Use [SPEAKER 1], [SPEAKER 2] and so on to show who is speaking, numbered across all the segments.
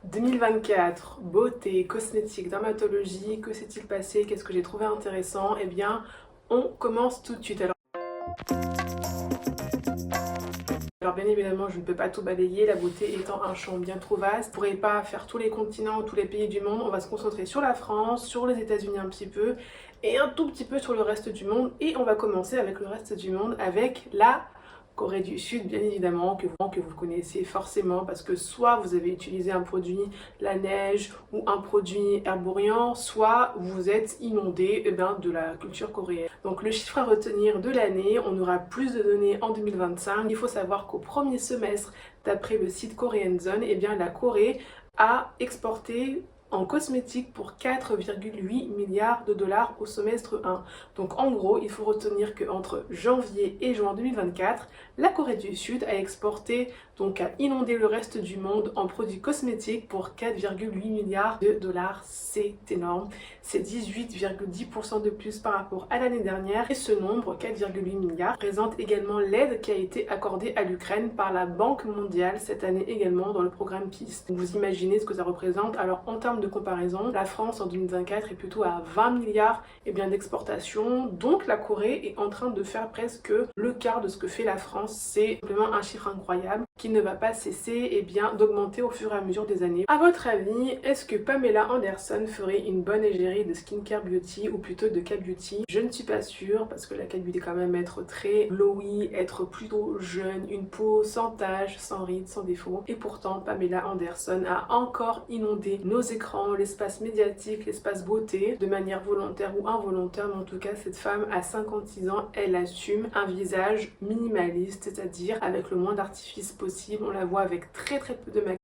[SPEAKER 1] 2024, beauté, cosmétique, dermatologie, que s'est-il passé? Qu'est-ce que j'ai trouvé intéressant? Eh bien, on commence tout de suite. Alors bien évidemment, je ne peux pas tout balayer, la beauté étant un champ bien trop vaste. Je ne pourrais pas faire tous les continents, tous les pays du monde. On va se concentrer sur la France, sur les États-Unis un petit peu et un tout petit peu sur le reste du monde. Et on va commencer avec le reste du monde avec la Corée du Sud, bien évidemment, que vous connaissez forcément parce que soit vous avez utilisé un produit la neige ou un produit herborian, soit vous êtes inondé de la culture coréenne. Donc le chiffre à retenir de l'année, on aura plus de données en 2025. Il faut savoir qu'au premier semestre, d'après le site Korean Zone, la Corée a exporté en cosmétique pour 4,8 milliards de dollars au semestre 1. Donc en gros, il faut retenir qu'entre janvier et juin 2024, la Corée du Sud a exporté, donc a inondé le reste du monde en produits cosmétiques pour 4,8 milliards de dollars. C'est énorme. C'est 18,10% de plus par rapport à l'année dernière. Et ce nombre, 4,8 milliards, présente également l'aide qui a été accordée à l'Ukraine par la Banque mondiale cette année également dans le programme Peace. Donc vous imaginez ce que ça représente. Alors en termes de comparaison, la France en 2024 est plutôt à 20 milliards d'exportation. Donc la Corée est en train de faire presque le quart de ce que fait la France. C'est simplement un chiffre incroyable qui ne va pas cesser d'augmenter au fur et à mesure des années. À votre avis, est-ce que Pamela Anderson ferait une bonne égérie de skincare beauty ou plutôt de K-beauty? Je ne suis pas sûre parce que la K-beauty quand même être très glowy, être plutôt jeune, une peau sans taches, sans rides, sans défauts. Et pourtant, Pamela Anderson a encore inondé nos écrans, l'espace médiatique, l'espace beauté, de manière volontaire ou involontaire, mais en tout cas, cette femme à 56 ans, elle assume un visage minimaliste, c'est-à-dire avec le moins d'artifice possible. On la voit avec très peu de maquillage.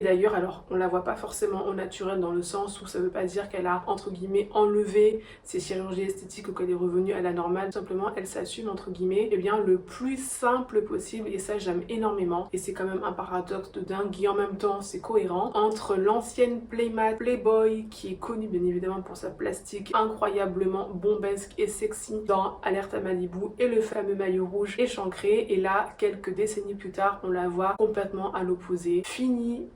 [SPEAKER 1] Et d'ailleurs, alors on la voit pas forcément au naturel dans le sens où ça veut pas dire qu'elle a entre guillemets enlevé ses chirurgies esthétiques ou qu'elle est revenue à la normale. Tout simplement, elle s'assume entre guillemets le plus simple possible et ça j'aime énormément. Et c'est quand même un paradoxe de dingue et en même temps c'est cohérent entre l'ancienne Playmat Playboy qui est connue bien évidemment pour sa plastique incroyablement bombesque et sexy dans Alerte à Malibu et le fameux maillot rouge échancré. Et là, quelques décennies plus tard, on la voit complètement à l'opposé.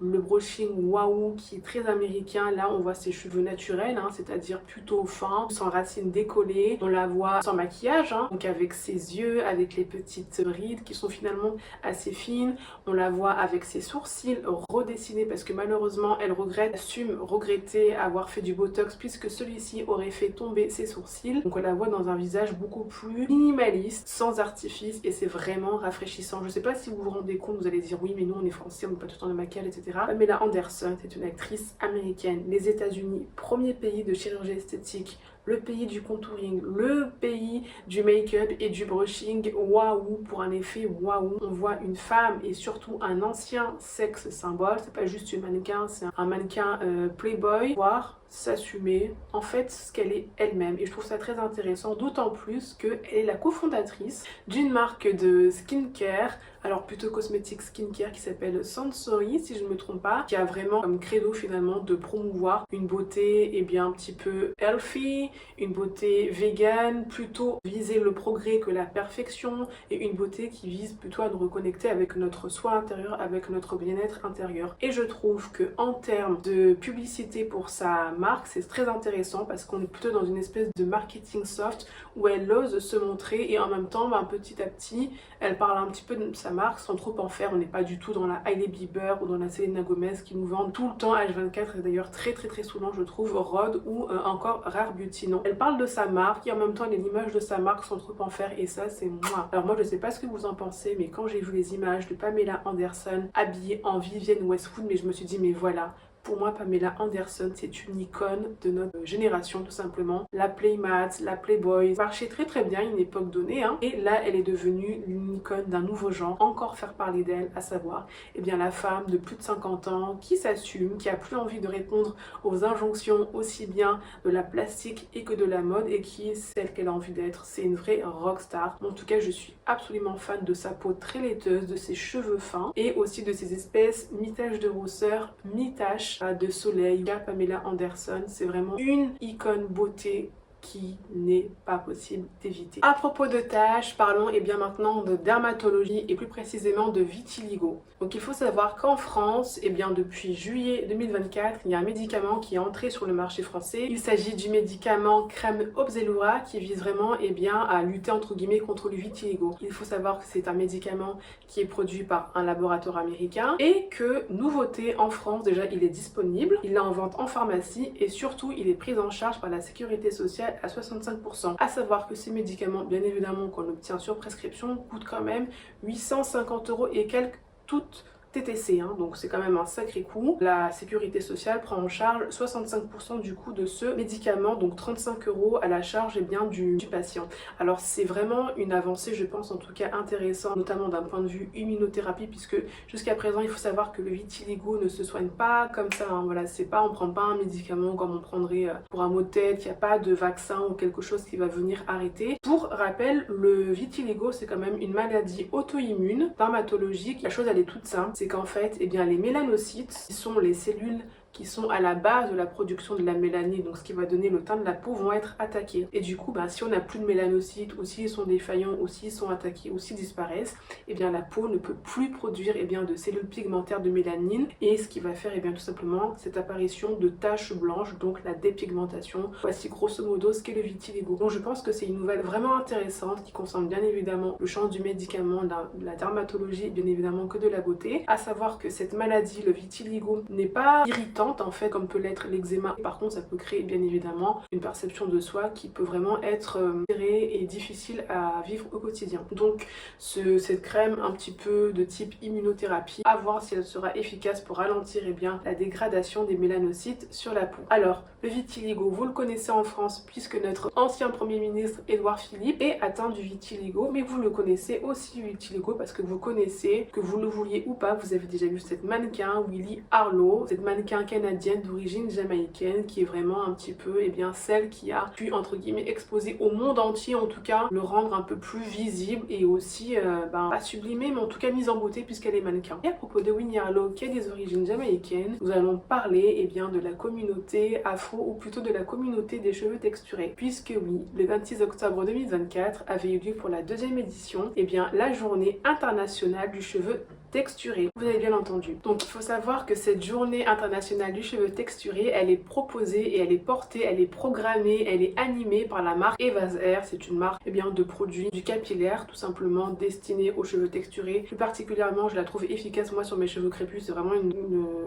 [SPEAKER 1] Le brushing waouh qui est très américain. Là on voit ses cheveux naturels, c'est-à-dire plutôt fins, sans racines décollées. On la voit sans maquillage, donc avec ses yeux, avec les petites rides qui sont finalement assez fines. On la voit avec ses sourcils redessinés parce que malheureusement elle assume regretter avoir fait du botox puisque celui-ci aurait fait tomber ses sourcils. Donc on la voit dans un visage beaucoup plus minimaliste, sans artifice et c'est vraiment rafraîchissant. Je sais pas si vous vous rendez compte, vous allez dire oui mais nous on est français, on n'est pas tout le temps de maquillage, etc. Pamela Anderson, c'est une actrice américaine. Les États-Unis, premier pays de chirurgie esthétique, le pays du contouring, le pays du make-up et du brushing. Waouh, pour un effet waouh. On voit une femme et surtout un ancien sexe symbole. C'est pas juste une mannequin, c'est un mannequin playboy. Voir s'assumer en fait ce qu'elle est elle-même et je trouve ça très intéressant, d'autant plus qu'elle est la cofondatrice d'une marque de skincare, alors plutôt cosmétique skincare qui s'appelle Sensory si je ne me trompe pas, qui a vraiment comme credo finalement de promouvoir une beauté un petit peu healthy, une beauté vegan, plutôt viser le progrès que la perfection et une beauté qui vise plutôt à nous reconnecter avec notre soi intérieur, avec notre bien-être intérieur. Et je trouve que en termes de publicité pour sa marque, c'est très intéressant parce qu'on est plutôt dans une espèce de marketing soft où elle ose se montrer et en même temps petit à petit elle parle un petit peu de sa marque sans trop en faire. On n'est pas du tout dans la Hailey Bieber ou dans la Selena Gomez qui nous vendent tout le temps H24 et d'ailleurs très souvent je trouve Rhode ou encore Rare Beauty. Non, elle parle de sa marque et en même temps elle est l'image de sa marque sans trop en faire et ça c'est moi. Alors moi je sais pas ce que vous en pensez mais quand j'ai vu les images de Pamela Anderson habillée en Vivienne Westwood, mais je me suis dit mais voilà. Pour moi, Pamela Anderson, c'est une icône de notre génération, tout simplement. La Playmat, la Playboy, marchait très bien à une époque donnée. Et là, elle est devenue une icône d'un nouveau genre. Encore faire parler d'elle, à savoir, la femme de plus de 50 ans qui s'assume, qui a plus envie de répondre aux injonctions aussi bien de la plastique et que de la mode et qui est celle qu'elle a envie d'être. C'est une vraie rockstar. En tout cas, je suis absolument fan de sa peau très laiteuse, de ses cheveux fins et aussi de ses espèces mi-taches de rousseur, mi-taches de soleil. Pamela Anderson, c'est vraiment une icône beauté qui n'est pas possible d'éviter. À propos de taches, parlons bien maintenant de dermatologie et plus précisément de vitiligo. Donc il faut savoir qu'en France, bien depuis juillet 2024, il y a un médicament qui est entré sur le marché français. Il s'agit du médicament crème Opzelura qui vise vraiment bien à lutter entre guillemets contre le vitiligo. Il faut savoir que c'est un médicament qui est produit par un laboratoire américain et que, nouveauté en France, déjà il est disponible, il est en vente en pharmacie et surtout il est pris en charge par la sécurité sociale à 65%. À savoir que ces médicaments, bien évidemment qu'on obtient sur prescription, coûtent quand même 850 € et quelques toutes TTC, donc c'est quand même un sacré coût. La sécurité sociale prend en charge 65% du coût de ce médicament, donc 35 € à la charge du patient. Alors c'est vraiment une avancée, je pense en tout cas intéressante, notamment d'un point de vue immunothérapie, puisque jusqu'à présent il faut savoir que le vitiligo ne se soigne pas comme ça, voilà, c'est pas, on prend pas un médicament comme on prendrait pour un mot de tête, il n'y a pas de vaccin ou quelque chose qui va venir arrêter. Pour rappel, le vitiligo c'est quand même une maladie auto-immune, dermatologique. La chose elle est toute simple, c'est qu'en fait, les mélanocytes, qui sont les cellules qui sont à la base de la production de la mélanine, donc ce qui va donner le teint de la peau, vont être attaqués. Et du coup, si on n'a plus de mélanocytes, ou s'ils sont défaillants, ou s'ils sont attaqués, ou s'ils disparaissent, la peau ne peut plus produire de cellules pigmentaires de mélanine, et ce qui va faire tout simplement cette apparition de taches blanches, donc la dépigmentation. Voici grosso modo ce qu'est le vitiligo. Donc je pense que c'est une nouvelle vraiment intéressante qui concerne bien évidemment le champ du médicament, de la dermatologie, bien évidemment que de la beauté. À savoir que cette maladie, le vitiligo, n'est pas irritante en fait comme peut l'être l'eczéma. Par contre ça peut créer bien évidemment une perception de soi qui peut vraiment être serrée et difficile à vivre au quotidien. Donc cette crème un petit peu de type immunothérapie, à voir si elle sera efficace pour ralentir la dégradation des mélanocytes sur la peau. Alors le vitiligo, vous le connaissez en France puisque notre ancien premier ministre Édouard Philippe est atteint du vitiligo, mais vous le connaissez aussi le vitiligo parce que vous connaissez, que vous le vouliez ou pas, vous avez déjà vu cette mannequin Willy Harlow, cette mannequin canadienne d'origine jamaïcaine qui est vraiment un petit peu celle qui a pu entre guillemets exposer au monde entier, en tout cas le rendre un peu plus visible et aussi pas sublimé mais en tout cas mise en beauté puisqu'elle est mannequin. Et à propos de Winnie Harlow qui est des origines jamaïcaines, nous allons parler de la communauté afro ou plutôt de la communauté des cheveux texturés, puisque oui, le 26 octobre 2024 avait eu lieu pour la deuxième édition la journée internationale du cheveu texturé. Vous avez bien entendu. Donc il faut savoir que cette journée internationale du cheveu texturé, elle est proposée et elle est portée, elle est programmée, elle est animée par la marque Eva's Hair. C'est une marque de produits du capillaire, tout simplement destinée aux cheveux texturés. Plus particulièrement, je la trouve efficace moi sur mes cheveux crépus. C'est vraiment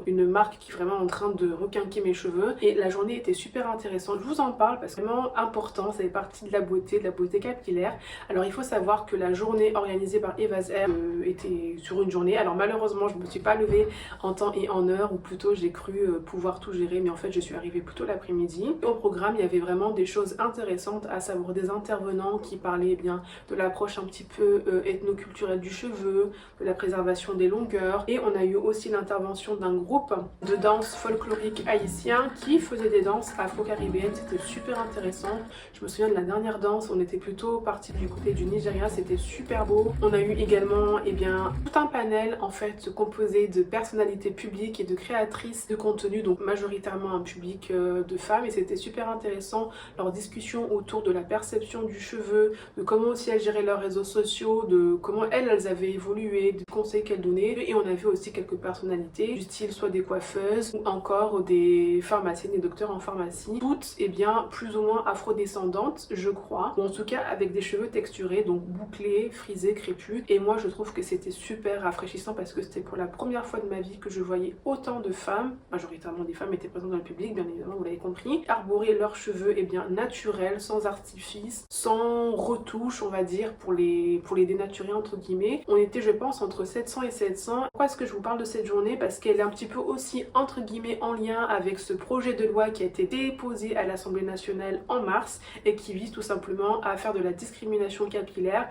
[SPEAKER 1] une marque qui est vraiment en train de requinquer mes cheveux. Et la journée était super intéressante. Je vous en parle parce que c'est vraiment important. Ça fait partie de la beauté capillaire. Alors il faut savoir que la journée organisée par Eva's Hair était sur une journée. Alors malheureusement je me suis pas levée en temps et en heure, ou plutôt j'ai cru pouvoir tout gérer, mais en fait je suis arrivée plutôt l'après-midi. Au programme il y avait vraiment des choses intéressantes, à savoir des intervenants qui parlaient de l'approche un petit peu ethnoculturelle du cheveu, de la préservation des longueurs, et on a eu aussi l'intervention d'un groupe de danse folklorique haïtien qui faisait des danses afro-caribéennes. C'était super intéressant. Je me souviens de la dernière danse, on était plutôt parti du côté du Nigeria, c'était super beau. On a eu également tout un panel en fait composé de personnalités publiques et de créatrices de contenu, donc majoritairement un public de femmes, et c'était super intéressant leur discussion autour de la perception du cheveu, de comment aussi elles géraient leurs réseaux sociaux, de comment elles avaient évolué, des conseils qu'elles donnaient. Et on avait aussi quelques personnalités du style soit des coiffeuses ou encore des pharmaciennes, des docteurs en pharmacie, toutes plus ou moins afrodescendantes je crois, ou en tout cas avec des cheveux texturés, donc bouclés, frisés, crépus. Et moi je trouve que c'était super rafraîchissant parce que c'était pour la première fois de ma vie que je voyais autant de femmes, majoritairement des femmes étaient présentes dans le public bien évidemment, vous l'avez compris, arborer leurs cheveux naturels, sans artifice, sans retouche on va dire, pour les dénaturer entre guillemets. On était je pense entre 700 et 700. Pourquoi est-ce que je vous parle de cette journée? Parce qu'elle est un petit peu aussi entre guillemets en lien avec ce projet de loi qui a été déposé à l'Assemblée nationale en mars et qui vise tout simplement à faire de la discrimination capillaire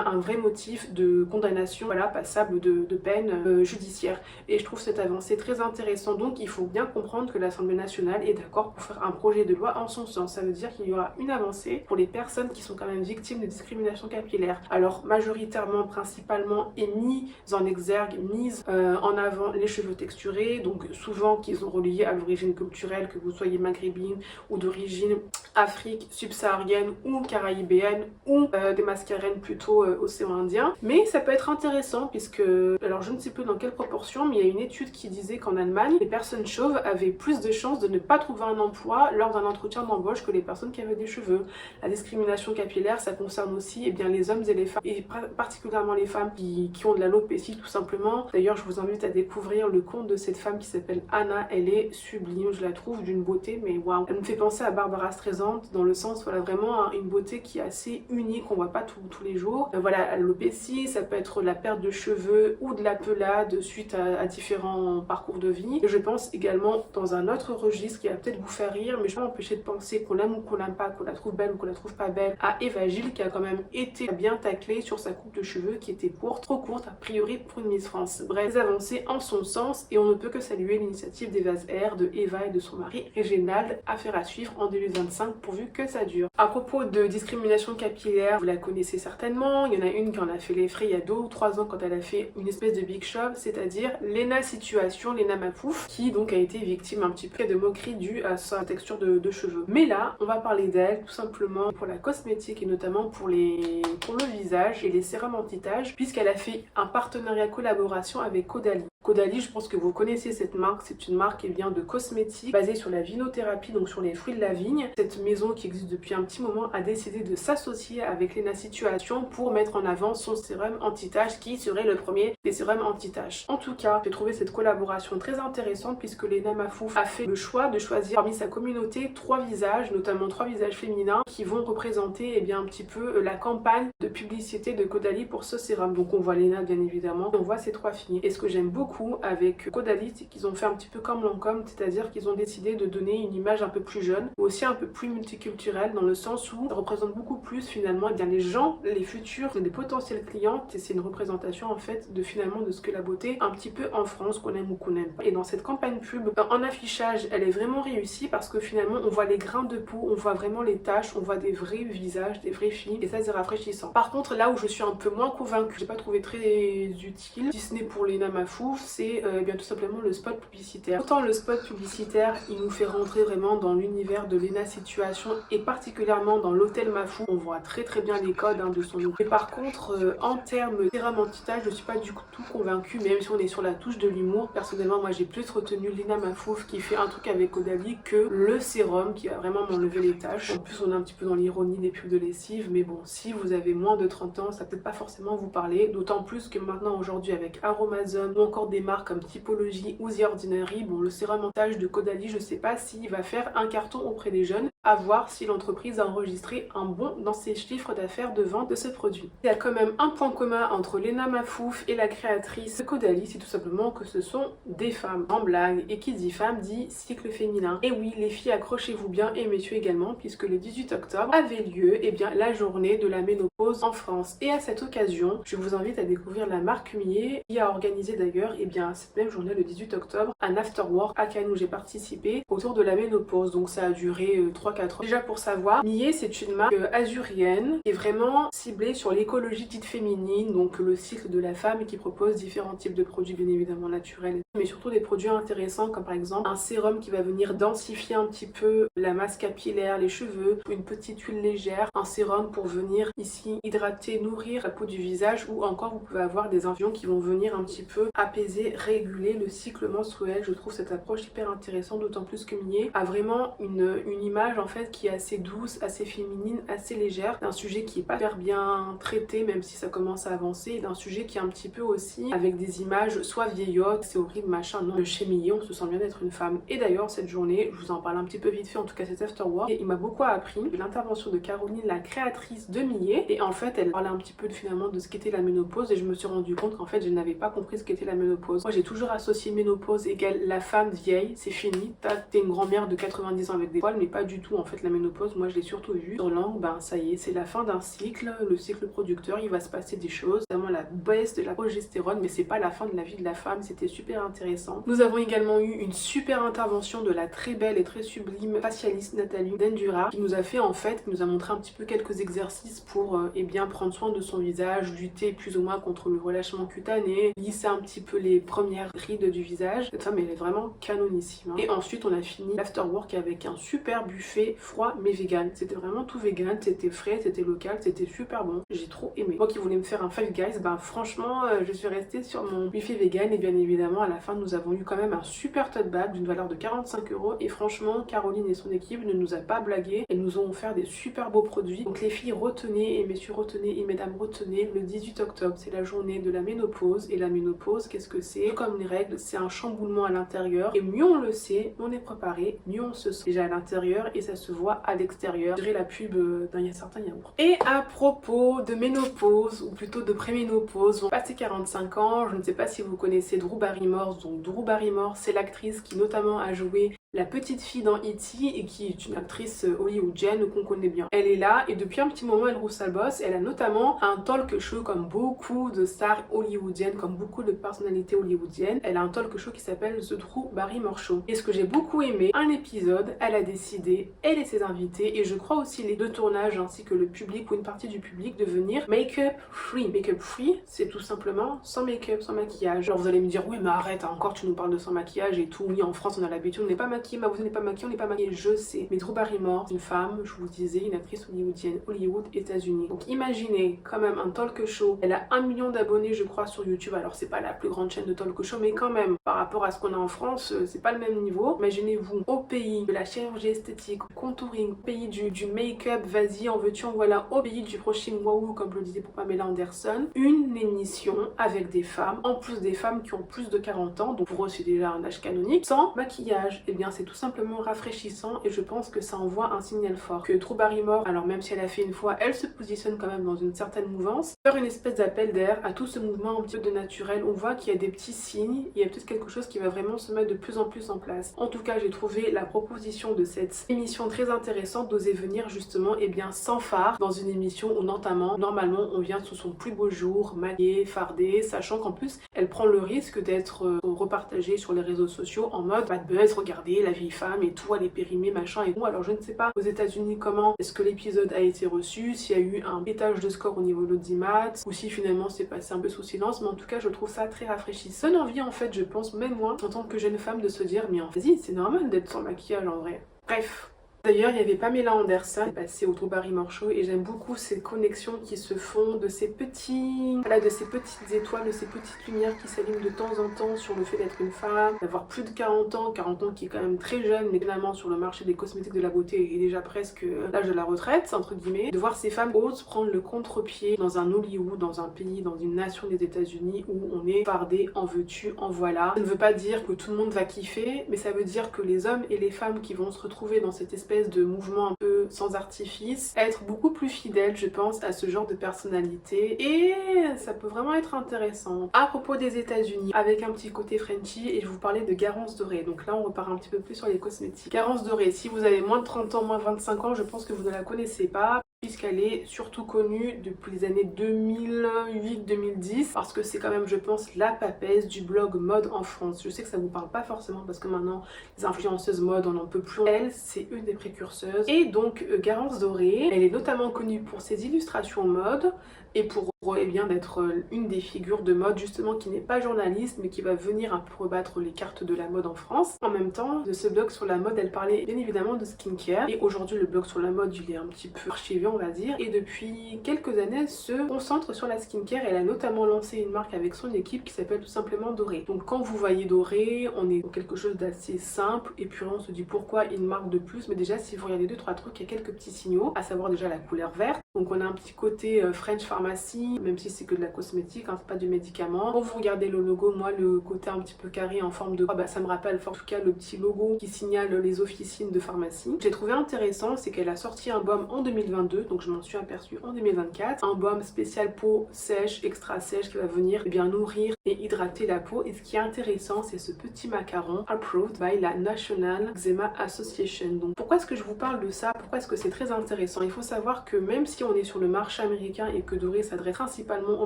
[SPEAKER 1] un vrai motif de condamnation, passable de de peine judiciaire. Et je trouve cette avancée très intéressante. Donc il faut bien comprendre que l'Assemblée nationale est d'accord pour faire un projet de loi en son sens. Ça veut dire qu'il y aura une avancée pour les personnes qui sont quand même victimes de discrimination capillaire. Alors majoritairement, principalement est mise en exergue, mise en avant les cheveux texturés, donc souvent qu'ils ont relié à l'origine culturelle, que vous soyez maghrébine ou d'origine Afrique subsaharienne ou caraïbéenne ou des mascareines plutôt océan Indien. Mais ça peut être intéressant puisque, alors je ne sais plus dans quelle proportion, mais il y a une étude qui disait qu'en Allemagne, les personnes chauves avaient plus de chances de ne pas trouver un emploi lors d'un entretien d'embauche que les personnes qui avaient des cheveux. La discrimination capillaire, ça concerne aussi bien les hommes et les femmes, et particulièrement les femmes qui ont de l'alopécie tout simplement. D'ailleurs, je vous invite à découvrir le compte de cette femme qui s'appelle Anna. Elle est sublime, je la trouve d'une beauté, mais waouh. Elle me fait penser à Barbara Streisand dans le sens, voilà, vraiment une beauté qui est assez unique, on voit pas tous les jours. Voilà, l'alopécie, ça peut être la perte de cheveux ou de la pelade suite à différents parcours de vie. Et je pense également dans un autre registre qui va peut-être vous faire rire, mais je ne peux pas m'empêcher de penser qu'on l'aime ou qu'on l'aime pas, qu'on la trouve belle ou qu'on la trouve pas belle, à Eva Gilles qui a quand même été bien taclée sur sa coupe de cheveux qui était courte, trop courte a priori pour une Miss France. Bref, des avancées en son sens et on ne peut que saluer l'initiative d'Eva Air, de Eva et de son mari Réginald, affaire à suivre en 2025 pourvu que ça dure. À propos de discrimination capillaire, vous la connaissez certainement, il y en a une qui en a fait les frais il y a 2 ou 3 ans quand elle a fait une espèce de big show, c'est-à-dire Lena Situation, Lena Mafouf, qui donc a été victime un petit peu de moqueries dues à sa texture de cheveux. Mais là, on va parler d'elle tout simplement pour la cosmétique et notamment pour le visage et les sérums anti-taches, puisqu'elle a fait un partenariat collaboration avec Caudalie. Caudalie, je pense que vous connaissez cette marque, c'est une marque de cosmétiques basée sur la vinothérapie, donc sur les fruits de la vigne. Cette maison qui existe depuis un petit moment a décidé de s'associer avec Lena Situation pour mettre en avant son sérum anti-tache qui serait le premier des sérums anti-tache. En tout cas, j'ai trouvé cette collaboration très intéressante puisque Lena Mafouf a fait le choix de choisir parmi sa communauté 3 visages, notamment 3 visages féminins qui vont représenter un petit peu la campagne de publicité de Caudalie pour ce sérum. Donc on voit Lena bien évidemment, on voit ces 3 filles. Et ce que j'aime beaucoup avec Caudalie, c'est qu'ils ont fait un petit peu comme Lancôme, c'est-à-dire qu'ils ont décidé de donner une image un peu plus jeune, mais aussi un peu plus multiculturelle, dans le sens où ça représente beaucoup plus finalement les gens, les futurs, les potentiels clients, et c'est une représentation en fait de finalement de ce que la beauté un petit peu en France, qu'on aime ou qu'on aime pas. Et dans cette campagne pub, en affichage, elle est vraiment réussie parce que finalement on voit les grains de peau, on voit vraiment les taches, on voit des vrais visages, des vraies filles, et ça c'est rafraîchissant. Par contre, là où je suis un peu moins convaincue, j'ai pas trouvé très utile, si ce n'est pour Lena Mafouf, c'est bien tout simplement le spot publicitaire. Autant le spot publicitaire, il nous fait rentrer vraiment dans l'univers de Lena Situation et particulièrement dans l'hôtel Mafouf. On voit très bien les codes de son look. Et par contre, en termes de sérum anti-tache, je suis pas du tout convaincue, même si on est sur la touche de l'humour. Personnellement, moi j'ai plus retenu Lena Mafouf qui fait un truc avec Caudalie que le sérum qui va vraiment m'enlever les taches. En plus, on est un petit peu dans l'ironie des pubs de lessive, mais bon, si vous avez moins de 30 ans, ça peut peut-être pas forcément vous parler, d'autant plus que maintenant aujourd'hui avec Aromazone ou encore des marques comme Typologie ou The Ordinary, bon, le sérum anti-tache de Caudalie, je sais pas s'il va faire un carton auprès des jeunes, à voir si l'entreprise a enregistré un bond dans ses chiffres d'affaires de vente de ce produit. Il y a quand même un point commun entre Lena Mafouf et la créatrice de Caudalie, c'est tout simplement que ce sont des femmes. En blague, et qui dit femme dit cycle féminin. Et oui, les filles, accrochez-vous bien, et messieurs également, puisque le 18 octobre avait lieu la journée de la ménopause en France. Et à cette occasion, je vous invite à découvrir la marque Millet, qui a organisé d'ailleurs cette même journée, le 18 octobre, un afterwork à Cannes où j'ai participé autour de la ménopause. Donc ça a duré 3-4 ans. Déjà pour savoir, Millet, c'est une marque azurienne qui est vraiment ciblée sur l'écologie dite féminine, donc le cycle de la femme, et qui propose différents types de produits bien évidemment naturels, mais surtout des produits intéressants comme par exemple un sérum qui va venir densifier un petit peu la masse capillaire, les cheveux, une petite huile légère, un sérum pour venir ici hydrater, nourrir la peau du visage, ou encore vous pouvez avoir des infusions qui vont venir un petit peu apaiser, réguler le cycle menstruel. Je trouve cette approche hyper intéressante, d'autant plus que Millet a vraiment une image en fait qui est assez douce, assez féminine, assez légère, d'un sujet qui est pas super bien traité même si ça commence à avancer, et d'un sujet qui est un petit peu aussi avec des images soit vieillottes, c'est horrible machin, non, chez Millet on se sent bien d'être une femme. Et d'ailleurs cette journée, je vous en parle un petit peu vite fait, en tout cas cet afterwork, et il m'a beaucoup appris de l'intervention de Caroline, la créatrice de Millet, et en fait elle parlait un petit peu finalement de ce qu'était la ménopause et je me suis rendu compte qu'en fait je n'avais pas compris ce qu'était la ménopause. Moi j'ai toujours associé ménopause égale la femme vieille, c'est fini, t'es une grand-mère de 90 ans avec des poils, mais pas du tout en fait la ménopause. Moi je l'ai surtout vu sur l'angle, ben ça y est, c'est la fin d'un cycle, le cycle producteur, il va se passer des choses, notamment la baisse de la progestérone, mais c'est pas la fin de la vie de la femme, c'était super intéressant. Nous avons également eu une super intervention de la très belle et très sublime facialiste Nathalie Dendura qui nous a fait en fait, qui nous a montré un petit peu quelques exercices pour eh bien prendre soin de son visage, lutter plus ou moins contre le relâchement cutané, lisser un petit peu les premières rides du visage. Cette femme elle est vraiment canonissime. Hein. Et ensuite on a fini l'afterwork avec un super buffet froid mais vegan. C'était vraiment tout vegan, c'était frais, c'était local, c'était super bon. J'ai trop aimé. Moi qui voulais me faire un Five Guys, ben franchement je suis restée sur mon buffet vegan et bien évidemment à la fin nous avons eu quand même un super tote bag d'une valeur de 45 € et franchement Caroline et son équipe ne nous a pas blagué, elles nous ont offert des super beaux produits. Donc les filles retenez et messieurs retenez et mesdames retenez, le 18 octobre c'est la journée de la ménopause et la ménopause qu'est-ce que c'est? Comme les règles c'est un chamboulement à l'intérieur et mieux on le sait, on est préparé, mieux on se sent déjà à l'intérieur et ça se voit à l'extérieur. Je dirais la pub d'un certain yaourt. Et à propos de ménopause ou plutôt de préménopause, on passe 45 ans, je ne sais pas si vous connaissez Drew Barrymore. Donc Drew Barrymore c'est l'actrice qui notamment a joué la petite fille dans E.T. et qui est une actrice hollywoodienne qu'on connaît bien. Elle est là et depuis un petit moment elle roule sa bosse. Elle a notamment un talk show comme beaucoup de stars hollywoodiennes, comme beaucoup de personnalités hollywoodiennes. Elle a un talk show qui s'appelle The Drew Barrymore Show. Et ce que j'ai beaucoup aimé, un épisode, elle a décidé, elle et ses invités, et je crois aussi les deux tournages ainsi que le public ou une partie du public, de venir make-up free. Make-up free, c'est tout simplement sans make-up, sans maquillage. Alors vous allez me dire, oui mais arrête, encore tu nous parles de sans maquillage et tout. Oui en France on a l'habitude, on n'est pas maquillé, mais vous n'êtes pas maquillé, on n'est pas maquillé, je sais. Mais Drew Barrymore, une femme, je vous disais, une actrice hollywoodienne, Hollywood, États-Unis. Donc imaginez quand même un talk show. Elle a 1 million d'abonnés, je crois, sur YouTube. Alors c'est pas la plus grande chaîne de talk show, mais quand même, par rapport à ce qu'on a en France, c'est pas le même niveau. Imaginez-vous, au pays de la chirurgie esthétique, contouring, au pays du make-up, vas-y, en veux-tu, en voilà, au pays du brushing wow, comme je le disais pour Pamela Anderson, une émission avec des femmes, en plus des femmes qui ont plus de 40 ans, donc pour eux c'est déjà un âge canonique, sans maquillage. Et bien c'est tout simplement rafraîchissant et je pense que ça envoie un signal fort. Que Drew Barrymore, alors même si elle a fait une fois, elle se positionne quand même dans une certaine mouvance, faire une espèce d'appel d'air à tout ce mouvement un petit peu de naturel. On voit qu'il y a des petits signes, il y a peut-être quelque chose qui va vraiment se mettre de plus en plus en place. En tout cas, j'ai trouvé la proposition de cette émission très intéressante d'oser venir justement et bien sans phare dans une émission où notamment, normalement, on vient sous son plus beau jour, maquillé, fardé, sachant qu'en plus, elle prend le risque d'être repartagée sur les réseaux sociaux en mode pas de buzz, regardez la vieille femme et tout, elle est périmée, machin et tout. Alors je ne sais pas aux États-Unis comment est-ce que l'épisode a été reçu, s'il y a eu un pétage de score au niveau de l'audimat ou si finalement c'est passé un peu sous silence, mais en tout cas je trouve ça très rafraîchissant. Donne envie en fait, je pense, même moi en tant que jeune femme, de se dire mais en fait, vas-y, c'est normal d'être sans maquillage en vrai. Bref. D'ailleurs, il y avait Pamela Anderson passée au Drew Barrymore Show et j'aime beaucoup ces connexions qui se font de ces petits, voilà, de ces petites étoiles, de ces petites lumières qui s'allument de temps en temps sur le fait d'être une femme, d'avoir plus de 40 ans qui est quand même très jeune, mais finalement sur le marché des cosmétiques de la beauté est déjà presque l'âge de la retraite, entre guillemets, de voir ces femmes osent prendre le contre-pied dans un Hollywood, dans un pays, dans une nation des États-Unis où on est fardé, en veux-tu, en voilà. Ça ne veut pas dire que tout le monde va kiffer, mais ça veut dire que les hommes et les femmes qui vont se retrouver dans cette espèce de mouvement un peu sans artifice, être beaucoup plus fidèle je pense à ce genre de personnalité et ça peut vraiment être intéressant. À propos des États-Unis, avec un petit côté Frenchy, et je vous parlais de Garance Dorée, donc là on repart un petit peu plus sur les cosmétiques. Garance Dorée, si vous avez moins de 30 ans, moins de 25 ans, je pense que vous ne la connaissez pas, puisqu'elle est surtout connue depuis les années 2008-2010 parce que c'est quand même je pense la papesse du blog mode en France. Je sais que ça vous parle pas forcément parce que maintenant les influenceuses mode on n'en peut plus. Elle c'est une des précurseuses et donc Garance Dorée, elle est notamment connue pour ses illustrations mode et pour eh bien d'être une des figures de mode justement qui n'est pas journaliste mais qui va venir un peu rebattre les cartes de la mode en France. En même temps de ce blog sur la mode elle parlait bien évidemment de skincare et aujourd'hui le blog sur la mode il est un petit peu archivé on va dire et depuis quelques années elle se concentre sur la skincare. Elle a notamment lancé une marque avec son équipe qui s'appelle tout simplement Dorée. Donc quand vous voyez Dorée on est dans quelque chose d'assez simple et puis on se dit pourquoi une marque de plus, mais déjà si vous regardez 2-3 trucs il y a quelques petits signaux, à savoir déjà la couleur verte, Donc on a un petit côté French Pharmacy, même si c'est que de la cosmétique, hein, c'est pas du médicament. Quand vous regardez le logo, moi le côté un petit peu carré en forme de croix, bah, ça me rappelle en tout cas le petit logo qui signale les officines de pharmacie. J'ai trouvé intéressant, c'est qu'elle a sorti un baume en 2022, donc je m'en suis aperçue en 2024. Un baume spécial peau sèche, extra sèche, qui va venir bien nourrir et hydrater la peau. Et ce qui est intéressant, c'est ce petit macaron approved by la National Eczema Association. Donc pourquoi est-ce que je vous parle de ça? Pourquoi est-ce que c'est très intéressant? Il faut savoir que même si on est sur le marché américain et que Doré s'adresse principalement au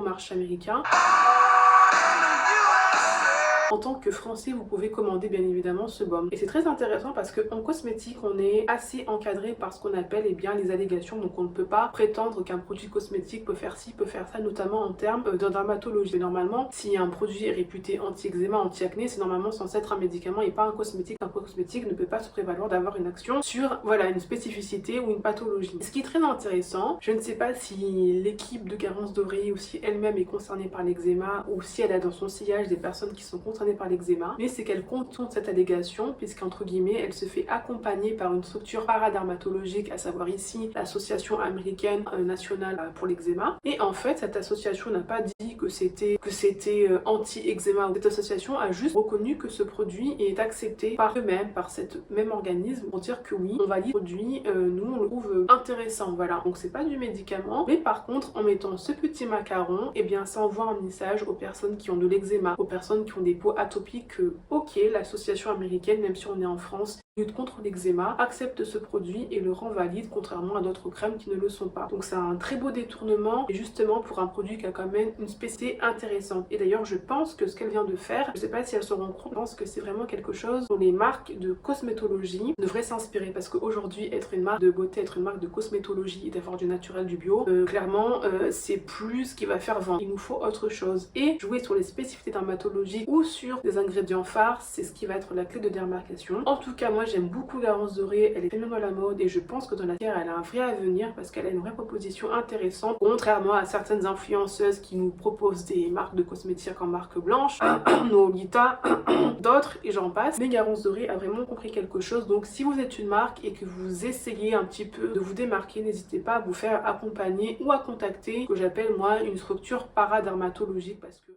[SPEAKER 1] marché américain, en tant que français, vous pouvez commander bien évidemment ce baume. Et c'est très intéressant parce qu'en cosmétique, on est assez encadré par ce qu'on appelle les allégations. Donc on ne peut pas prétendre qu'un produit cosmétique peut faire ci, peut faire ça, notamment en termes de dermatologie. Et normalement, si un produit est réputé anti-eczéma, anti-acné, c'est normalement censé être un médicament et pas un cosmétique. Un cosmétique ne peut pas se prévaloir d'avoir une action sur une spécificité ou une pathologie. Ce qui est très intéressant, je ne sais pas si l'équipe de Garance Doré ou si elle-même est concernée par l'eczéma ou si elle a dans son sillage des personnes qui sont concernée par l'eczéma, mais c'est qu'elle contourne cette allégation puisqu'entre guillemets elle se fait accompagner par une structure paradermatologique, à savoir ici l'association américaine nationale pour l'eczéma. Et en fait cette association n'a pas dit que c'était anti-eczéma. Cette association a juste reconnu que ce produit est accepté par eux-mêmes, par cet même organisme, pour dire que oui, on valide le produit, nous on le trouve intéressant. Voilà, donc c'est pas du médicament, mais par contre en mettant ce petit macaron, et bien ça envoie un message aux personnes qui ont de l'eczéma, aux personnes qui ont des peaux atopiques que ok, l'association américaine, même si on est en France, lutte contre l'eczéma, accepte ce produit et le rend valide, contrairement à d'autres crèmes qui ne le sont pas. Donc c'est un très beau détournement, et justement pour un produit qui a quand même une spécificité intéressante. Et d'ailleurs je pense que ce qu'elle vient de faire, je sais pas si elle se rend compte, je pense que c'est vraiment quelque chose dont les marques de cosmétologie devraient s'inspirer, parce qu'aujourd'hui être une marque de beauté, être une marque de cosmétologie et d'avoir du naturel, du bio, clairement c'est plus ce qui va faire vendre. Il nous faut autre chose, et jouer sur les spécificités dermatologiques ou sur des ingrédients phares, c'est ce qui va être la clé de démarcation. En tout cas moi j'aime beaucoup Garance Doré, elle est très bien dans la mode et je pense que dans la terre elle a un vrai avenir parce qu'elle a une vraie proposition intéressante, contrairement à certaines influenceuses qui nous proposent des marques de cosmétiques en marque blanche, Nolita, d'autres et j'en passe. Mais Garance Doré a vraiment compris quelque chose, donc si vous êtes une marque et que vous essayez un petit peu de vous démarquer, n'hésitez pas à vous faire accompagner ou à contacter ce que j'appelle moi une structure paradermatologique, parce que